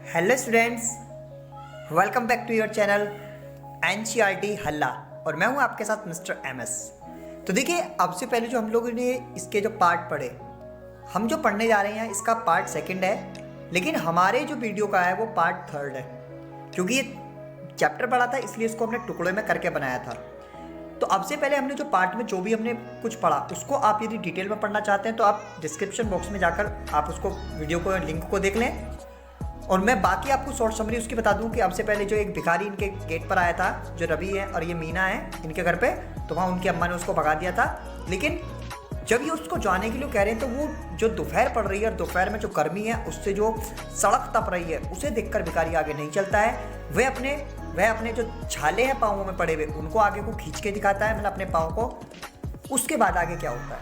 Hello students, welcome back to your channel NCERT हल्ला और मैं हूं आपके साथ मिस्टर एमएस। तो देखिए, अब से पहले जो हम लोगों ने इसके जो पार्ट पढ़े, हम जो पढ़ने जा रहे हैं इसका पार्ट सेकंड है, लेकिन हमारे जो वीडियो का है वो पार्ट थर्ड है। क्योंकि ये चैप्टर पढ़ा था इसलिए इसको हमने टुकड़ों में करके बनाया था। तो अब से पहले हमने जो पार्ट में जो भी हमने कुछ पढ़ा उसको आप यदि डिटेल में पढ़ना चाहते हैं तो आप डिस्क्रिप्शन बॉक्स में जाकर आप उसको वीडियो को लिंक को देख लें। और मैं बाकी आपको शॉर्ट समरी उसकी बता दूं कि अब से पहले जो एक भिखारी इनके गेट पर आया था, जो रवि है और ये मीना है इनके घर पे, तो वहाँ उनकी अम्मा ने उसको भगा दिया था। लेकिन जब ये उसको जाने के लिए कह रहे हैं तो वो जो दोपहर पड़ रही है और दोपहर में जो गर्मी है उससे जो सड़क तप रही है उसे देखकर भिखारी आगे नहीं चलता है। वह अपने जो छाले हैं पाँवों में पड़े हुए उनको आगे को खींच के दिखाता है, मतलब अपने पाँव को। उसके बाद आगे क्या होता है,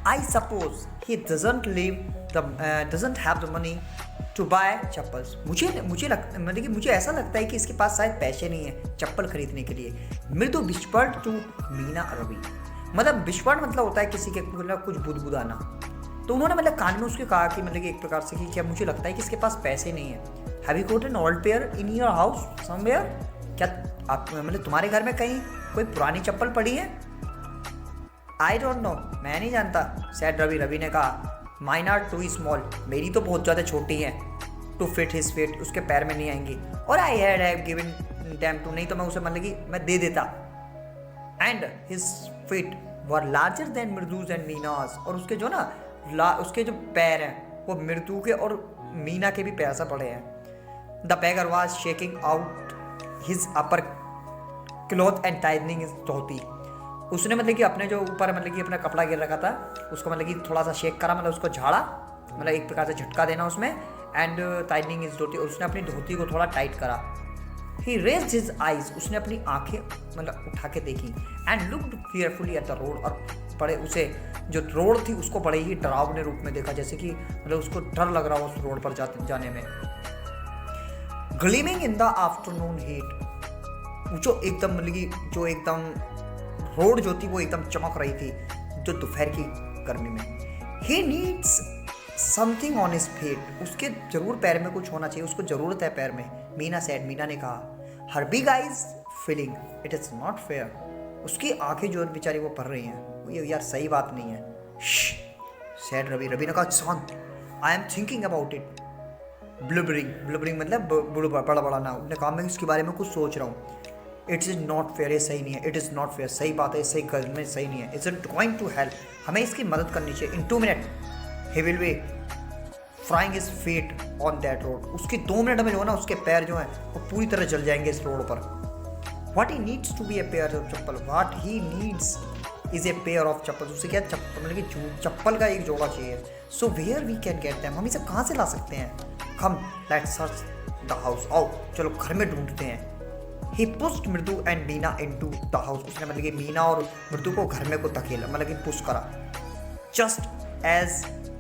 I suppose he doesn't have the money to buy chappals. मुझे ऐसा लगता है कि इसके पास शायद पैसे नहीं है चप्पल खरीदने के लिए। मृदु विस्पर्ड टू मीना रवि, मतलब विस्पर्ड मतलब होता है किसी के मतलब कुछ बुदबुदाना। तो उन्होंने मतलब कान में उसके कहा कि मतलब कि एक प्रकार से कि क्या मुझे लगता है कि इसके पास पैसे नहीं है। Have you got an old pair in your house somewhere, क्या आप मतलब तुम्हारे घर में कहीं कोई पुरानी चप्पल पड़ी है? आई डोंट नो, मैं नहीं जानता, सैड रवि। रवि ने कहा माइन आर टू स्मॉल, मेरी तो बहुत ज़्यादा छोटी है, टू फिट हिज फिट, उसके पैर में नहीं आएंगी। और I have given them to, नहीं तो मैं उसे मतलब कि मैं दे देता। And his feet were larger than Mridu's and Meena's, और उसके जो ना उसके जो पैर हैं वो मृदु के और मीना के भी पैर से बड़े हैं। The beggar was shaking out his upper cloth and tightening his dhoti, उसने मतलब कि अपने जो ऊपर मतलब कि अपना कपड़ा गिर रखा था उसको मतलब कि थोड़ा सा शेक करा, मतलब उसको झाड़ा, मतलब एक प्रकार से झटका देना उसमें। एंड टाइटनिंग इज धोती, और उसने अपनी धोती को थोड़ा टाइट करा। ही रेज्ड हिज आइज, उसने अपनी आंखें मतलब उठा के देखी। And looked carefully at the road, और बड़े उसे जो रोड थी उसको बड़े ही डरावने रूप में देखा, जैसे कि मतलब उसको डर लग रहा हो उस रोड पर जाने में। Gleaming in the afternoon heat, जो एकदम मतलब कि जो एकदम रोड जो थी वो एकदम चमक रही थी जो दोपहर की गर्मी में। He needs something on his feet, उसके जरूर पैर में कुछ होना चाहिए, उसको जरूरत है पैर में। मीना सेड, मीना ने कहा। Her big eyes feeling it is not fair, उसकी आंखें जो बेचारी वो भर रही हैं, वो ये यार सही बात नहीं है। सेड रवि, रवि ने कहा शांत। I am thinking about it. Blubbering मतलब बड़ा ना, उसने कहा मैं इसके बारे में कुछ सोच रहा हूँ। इट इज़ नॉट फेयर, ये सही नहीं है। इट इज़ नॉट फेयर, सही बात है, सही करने सही नहीं है। इट्स गोइंग टू हेल्प, हमें इसकी मदद करनी चाहिए। इन 2 minute he will be frying his feet on that road, उसके 2 मिनट में जो है ना उसके पैर जो हैं वो पूरी तरह जल जाएंगे इस रोड पर। What he needs to be a pair of chappal, what he needs is a pair of chappal, उससे क्या चप्पल मतलब कि चप्पल का एक जोड़ा चाहिए। So where we can get them, हम इसे कहाँ से ला सकते हैं? Come let's search the house, आओ चलो घर में ढूंढते हैं। He pushed Mridu and Meena into the house, उसने मतलब कि मीना और मृदु को घर में को धकेला, मतलब कि पुश करा। Just as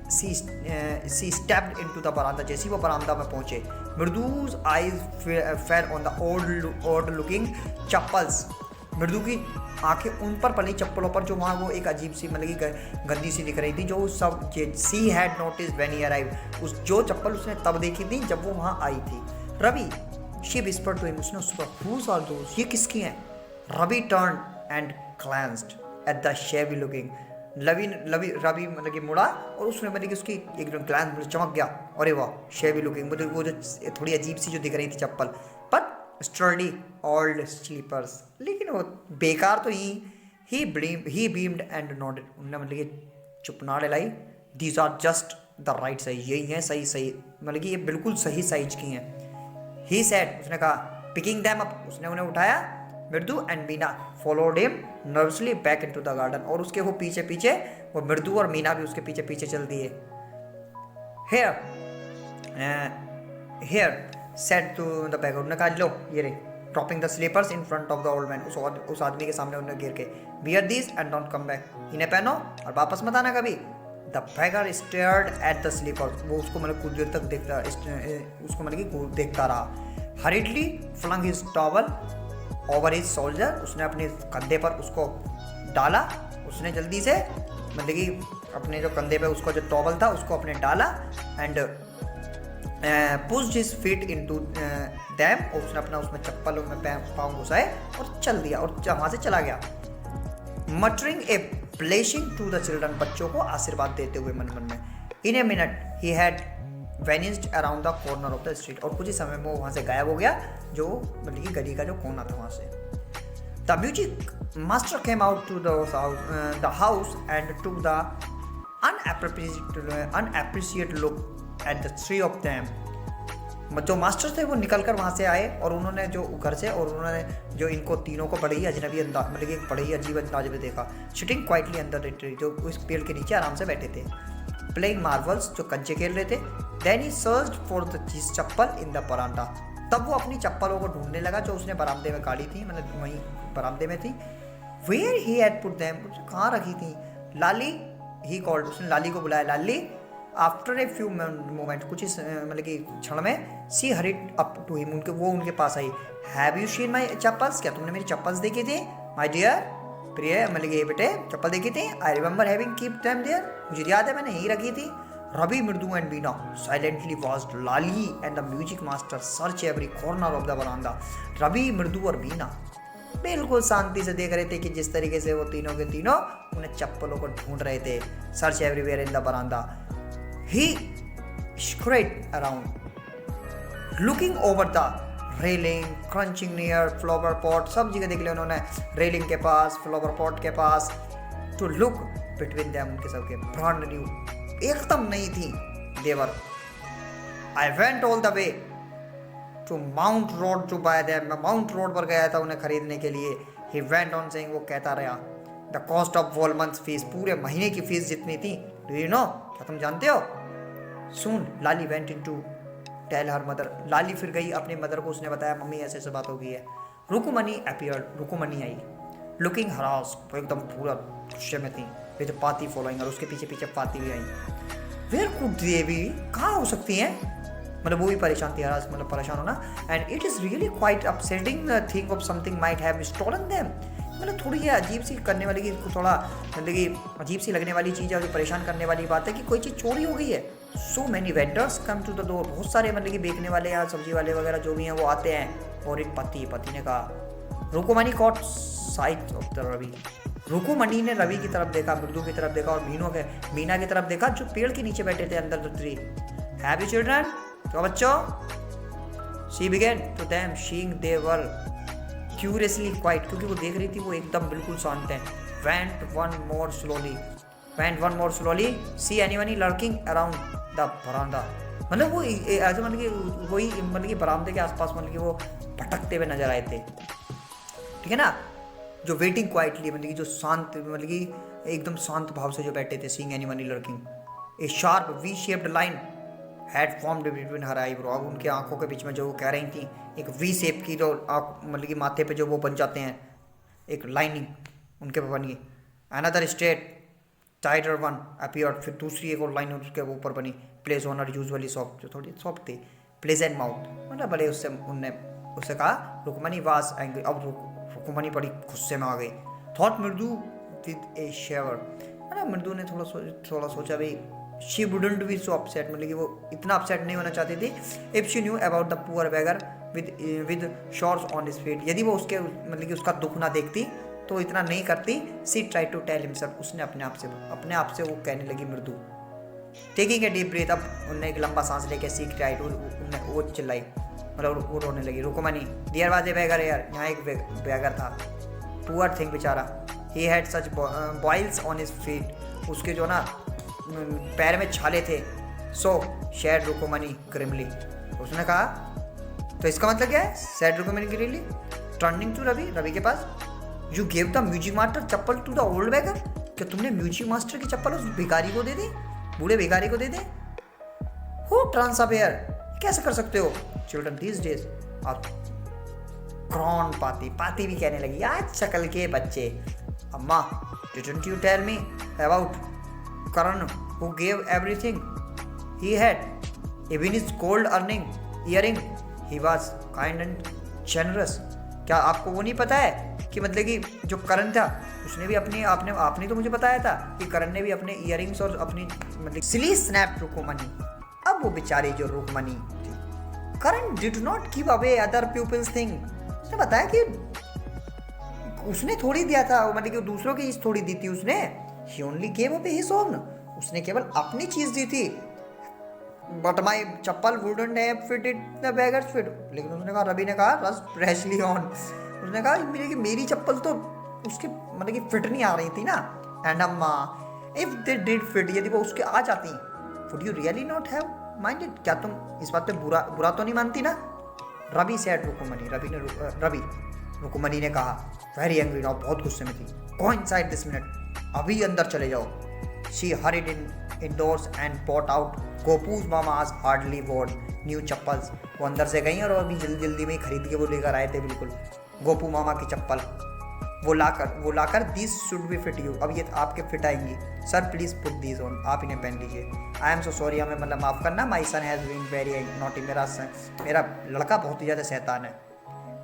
she stepped into the veranda, जैसे वो बरामदा में पहुंचे, मृदु's eyes fell on the odd looking chappals, मृदु की आंखें उन पर पड़ी चप्पलों पर जो वहाँ वो एक अजीब सी मतलब कि गंदी सी दिख रही थी, जो सब she had noticed when he arrived, उस जो चप्पल उसने तब देखी थी जब वो वहाँ आई थी। Ravi She whispered to him, उसने उस पर Whose are those? ये किसकी हैं? Ravi turned and glanced at the shabby looking. Ravi मतलब कि मुड़ा और उसने मतलब कि उसकी एक ग्लैंस चमक गया, अरे वाह shabby looking, मतलब वो जो थोड़ी अजीब सी जो दिख रही थी चप्पल, but sturdy old slippers, लेकिन वो बेकार तो he beamed and nodded, उन्होंने मतलब कि चुपना लाई। These are just the right size, यही हैं सही मतलब कि ये बिल्कुल सही साइज की हैं। He said, उसने कहा पिकिंग them up, उसने उन्हें उठाया। मृदु and Meena followed him nervously back into the garden, और उसके वो पीछे वो मृदु और मीना भी उसके पीछे चल दिए। Here said to the beggar, उन्होंने कहा लो ये रे, dropping the slippers in front of the old man, उस आदमी के सामने उन्हें गिर के, wear these and don't come back, इन्हें पहनो और वापस मत आना कभी। The beggar stared at the slippers, वो उसको मतलब कुछ देर तक उसको मतलब कि देखता रहा। Hurriedly flung his towel over his shoulder, उसने अपने कंधे पर उसको डाला, उसने जल्दी से मतलब कि अपने जो कंधे पे उसको जो टॉवल था उसको अपने डाला। And pushed his feet into them, और उसने अपना उसमें चप्पल में पाँव घुसाए और चल दिया और वहाँ से चला गया। Muttering a blessing to the children, बच्चों को आशीर्वाद देते हुए मन मन में। In a minute he had vanished around the corner of the street, और कुछ ही समय में वो वहाँ से गायब हो गया, जो मतलब कि गली का जो कोना था वहाँ से। The music master came out to the house and took the unappreciate look at the three of them. जो मास्टर थे वो निकल कर वहाँ से आए और उन्होंने जो घर से, और उन्होंने जो इनको तीनों को बड़े ही अजनबी अंदाज, मतलब एक बड़े ही अजीब अंदाज में देखा। Sitting quietly under the tree, जो उस पेड़ के नीचे आराम से बैठे थे। प्लेइंग मार्बल्स, जो कंचे खेल रहे थे। Then he searched for the chappal in the बरामदा, तब वो अपनी चप्पलों को ढूंढने लगा जो उसने बरामदे में गाड़ी थी, मतलब वहीं बरामदे में थी। Where he had put them, कहाँ रखी थी। लाली ही कॉल्ड, उसने लाली को बुलाया। Lali after a few moment, कुछ इस मतलब कि क्षण में, she hurried up to him, उनके पास आई। Have you seen my chappals, क्या तुमने मेरी चप्पल्स देखी थी। माई डियर, प्रिय, मतलब कि बेटे चप्पल देखी थी। I remember having keep them there, मुझे याद है मैंने यही रखी थी। Ravi, Mridu and Beena silently watched Lali and the music master search every corner of the बरामदा। रवि, मृदु और बीना बिल्कुल शांति से देख रहे थे कि जिस तरीके से वो तीनों के तीनों उन्हें चप्पलों को ढूंढ रहे थे। सर्च एवरीवेयर इन द बरामदा। He scurried around looking over the railing, crunching near flower pot, सब जगह देख लिया उन्होंने, रेलिंग के पास, फ्लावर पॉट के पास। टू लुक बिटवीन देम, उनके सबके ब्रांड न्यू, एकदम नई थी। देवर। I went all the way to Mount Road to buy them, मैं माउंट रोड पर गया था उन्हें खरीदने के लिए। ही वेंट ऑन सेइंग, वो कहता रहा। The cost of one month fees, पूरे महीने की फीस जितनी थी। डू यू नो, क्या तुम जानते हो। Soon Lali went in to tell her mother, Lali फिर गई अपनी मदर को, उसने बताया मम्मी ऐसे ऐसे बात हो गई है। रुकुमनी अपीयर्ड, रुकुमनी आई। लुकिंग हरास, वो एकदम पूरा गुस्से में थी। विद पाती फॉलोइंग, और उसके पीछे पीछे पाती भी आई। वेयर कुड दे बी, कहाँ हो सकती हैं, मतलब वो भी परेशान थी, हरास मतलब परेशान होना। And it is really quite upsetting think of something might have stolen them, मतलब थोड़ी ये अजीब सी करने वाली की, थोड़ा मतलब कि अजीब सी लगने वाली चीज़ है, जो परेशान करने वाली बात है कि कोई चीज़ चोरी हो गई है। So many vendors come to the door, बहुत सारे मतलब कि बेचने वाले या सब्जी वाले वगैरह जो भी हैं वो आते हैं। और एक पति ने कहा। Rukmani caught sight of the Ravi, Rukmani ने रवि की तरफ देखा, मृदु की तरफ देखा और मीना की तरफ देखा, जो पेड़ के नीचे बैठे थे under the tree. Have you children, तो बच्चों। She began to them seeing they were curiously quite, क्योंकि वो देख रही थी वो एकदम बिल्कुल शांत है। Went one more slowly see anyone lurking around the बरामदा, मतलब वो ऐसे मतलब कि वही मतलब कि बरामदे के आसपास मतलब कि वो भटकते हुए नजर आए थे, ठीक है ना। जो वेटिंग क्वाइटली, मतलब कि जो शांत, मतलब कि एकदम शांत भाव से जो बैठे थे। Seeing anyone lurking, A sharp V shaped line had formed between her eyebrow, अब उनकी आंखों के बीच में जो वो कह रही थी, एक वी शेप की जो आँख, मतलब कि माथे पे जो वो बन जाते हैं, एक लाइनिंग उनके पे बन गई। अनदर स्टेट टाइडर वन अपीयर्ड, फिर दूसरी एक और लाइन उसके ऊपर बनी। प्लेस ऑनर यूजुअली सॉफ्ट, जो थोड़ी सॉफ्ट थी। प्लेजेंट माउथ, मतलब बड़े उससे उनने उससे कहा। रुकमनी वाज एंग्री, अब रुकमनी बड़ी गुस्से में आ गई। थॉट मृदु विद ए शेवर, मतलब मृदु ने थोड़ा सोचा भाई। She wouldn't be so upset, मतलब कि वो इतना अपसेट नहीं होना चाहती थी। If she knew about the poor beggar with shorts on his feet, यदि वो उसके मतलब कि उसका दुख ना देखती तो इतना नहीं करती। सी ट्राई टू टेल हिमसेल्फ, उसने अपने आप से वो कहने लगी मृदु। टेकिंग ए डीप ब्रीथ, अब उन्होंने एक लंबा सांस लेके सी ट्राई टू, वो चिल्लाई, मतलब वो रोने लगी। Rukmani, there was a beggar here, यहाँ एक बेगर था। पुअर थिंग, बेचारा। He had such boils on his feet, उसके जो ना पैर में छाले थे। सो शेड रुकुमनी ग्रिमली, उसने कहा तो इसका मतलब क्या है। Said Rukmani grimly turning to Ravi के पास। You gave the music master chappal to the old beggar, क्या तुमने म्यूजिक मास्टर की चप्पल उस भिखारी को दे दी, बूढ़े भिखारी को दे दे। हो ट्रांसअपेयर, कैसे कर सकते हो। चिल्ड्रन दीज डेज और क्रॉन पाती भी कहने लगी, आज शक्ल के बच्चे। अम्मा, didn't you tell me about Karan who gave everything he had, even his gold earring, he was kind and generous, क्या आपको वो नहीं पता है कि मतलब कि जो करण था उसने भी आपने तो मुझे बताया था कि करण ने भी अपने इयरिंग्स और अपनी मतलब सिली स्नैप रुकमनी। अब वो बेचारी जो रुकमनी करण did not give away other people's thing. उसने बताया कि उसने थोड़ी दिया था, मतलब कि दूसरों की चीज थोड़ी दी थी उसने। He only gave away his own, उसने केवल अपनी चीज दी थी। But my chappal wouldn't have fit it the beggar's fit. लेकिन उसने कहा, रवि ने कहा रस फ्रेशली ऑन, उसने कहा मेरी चप्पल तो उसके मतलब कि फिट नहीं आ रही थी ना। एंड अम्मा इफ दे डिड फिट, यदि वो उसके आ जाती, would you really not have minded, क्या तुम इस बात पे बुरा तो नहीं मानती ना। रवि सेड रुकुमनी, रवि रुकुमनी ने कहा, वेरी एंग्री नाउ, बहुत गुस्से में थी। गो इनसाइड दिस मिनट, अभी अंदर चले जाओ। She hurried indoors and bought out Gopu's Mama's hardly worn new chappals. वो अंदर से गई और अभी जल्दी में ही खरीद के वो लेकर आए थे बिल्कुल गोपू मामा की चप्पल। वो लाकर this should be fit you, अब ये आपके फिट आएंगी। Sir please put these on, आप इन्हें पहन लीजिए। आई एम सो सॉरी, हमें मतलब माफ़ करना। माई सन हैज़ बीन वेरी नॉटी, मेरा लड़का बहुत ही ज़्यादा शैतान है।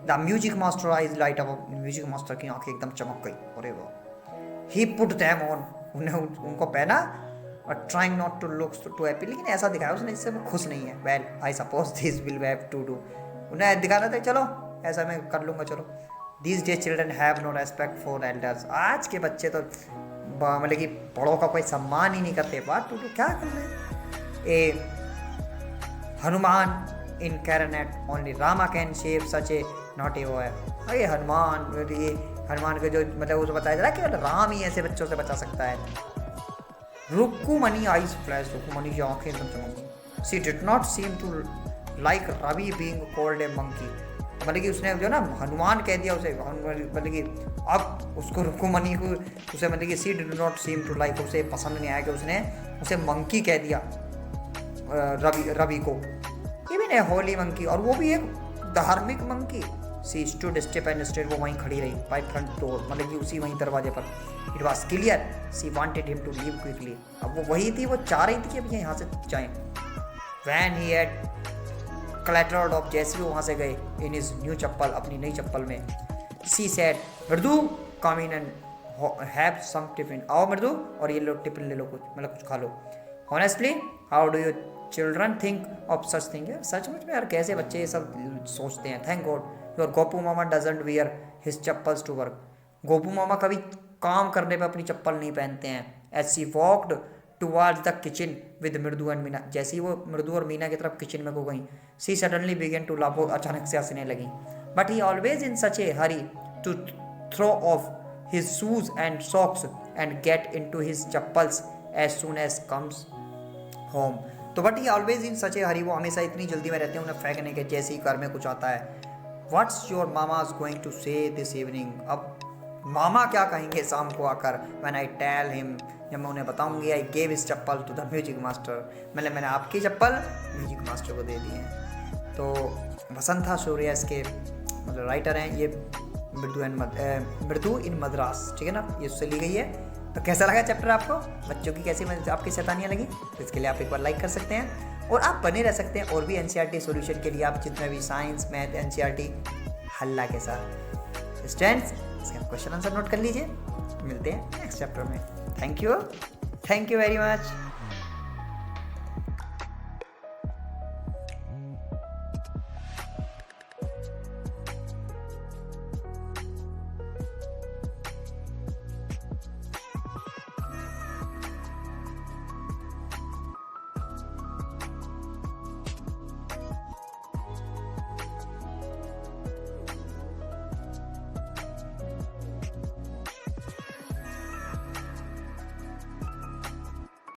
The music master eyes light up, music master की आंखें एकदम चमक गई। अरे वो ही पुट दैम ऑन, उन्हें उनको पहना और trying not to look too happy, लेकिन ऐसा दिखाया उसने इससे वो खुश नहीं है। Well I suppose this will have to do, उन्हें दिखाना था चलो ऐसा मैं कर लूँगा चलो। These day children have no respect for elders, आज के बच्चे तो मतलब कि बड़ों का कोई सम्मान ही नहीं करते। बात टू क्या कर रहे हैं। A Hanuman incarnate only Rama can save such a not a boy. अरे हनुमान, ये हनुमान के जो मतलब उसे बताया जा रहा है कि राम ही ऐसे बच्चों से बचा सकता है। रुक्कुमनी आइज फ्लैश, रुक्कुमनी की आंखें एकदम चमक गई। She did not seem to like Ravi being called a monkey, मतलब कि उसने जो ना हनुमान कह दिया उसे, मतलब कि अब उसको रुक्कुमनी को उसे मतलब कि she did not seem to like, उसे पसंद नहीं आया कि उसने उसे मंकी कह दिया रवि को। इवन ए होली मंकी, और वो भी एक धार्मिक monkey. C stood step and state, वो वहीं खड़ी रही बाई फ्रंट डोर, मतलब कि उसी वहीं दरवाजे पर। It was clear she wanted him to leave quickly, अब वो वही थी, वो चाह रही थी कि अब ये यहाँ से जाएं। वैन ही हैड क्लैटर्ड ऑफ, जैसे वो वहाँ से गए इन हिज न्यू चप्पल, अपनी नई चप्पल में। She said Mridu come in and have some tiffin, आओ मृदु और ये लो टिफिन ले लो, कुछ मतलब कुछ खा लो। Honestly how do you children think of such thing, सचमुच में यार कैसे बच्चे ये सब सोचते हैं। Thank god your Gopu Mama doesn't wear his chappals to work, Gopu मामा कभी काम करने पे अपनी चप्पल नहीं पहनते हैं। As she walked towards the kitchen with Mridu and Meena, जैसे ही वो मृदु और मीना की तरफ किचन में को गई, she suddenly began to laugh, अचानक से हंसने लगी। But he always in such a hurry to throw off his shoes and socks and get in to his chappals as soon as comes home. तो but he always in such a hurry, वो हमेशा इतनी जल्दी में रहते हैं उन्हें फेंकने के जैसे ही घर में कुछ आता है। What's your mama's going to say this evening, अब मामा क्या कहेंगे शाम को आकर। व्हेन आई टेल हिम, जब मैं उन्हें बताऊंगी I gave his chappal to the music master, मैंने आपकी चप्पल म्यूजिक मास्टर को दे दी है। तो वसंता सूर्या इसके मतलब राइटर हैं, ये मृदु इन मद्रास, ठीक है ना, ये उससे ली गई है। तो कैसा लगा चैप्टर आपको, बच्चों की कैसी आपकी शैतानियाँ लगी, तो इसके लिए आप एक बार लाइक कर सकते हैं और आप बने रह सकते हैं और भी एनसीईआरटी सॉल्यूशन के लिए। आप जितने भी साइंस मैथ एनसीईआरटी हल्ला के साथ स्टूडेंट्स, इसके क्वेश्चन आंसर नोट कर लीजिए। मिलते हैं नेक्स्ट चैप्टर में। Thank you very much.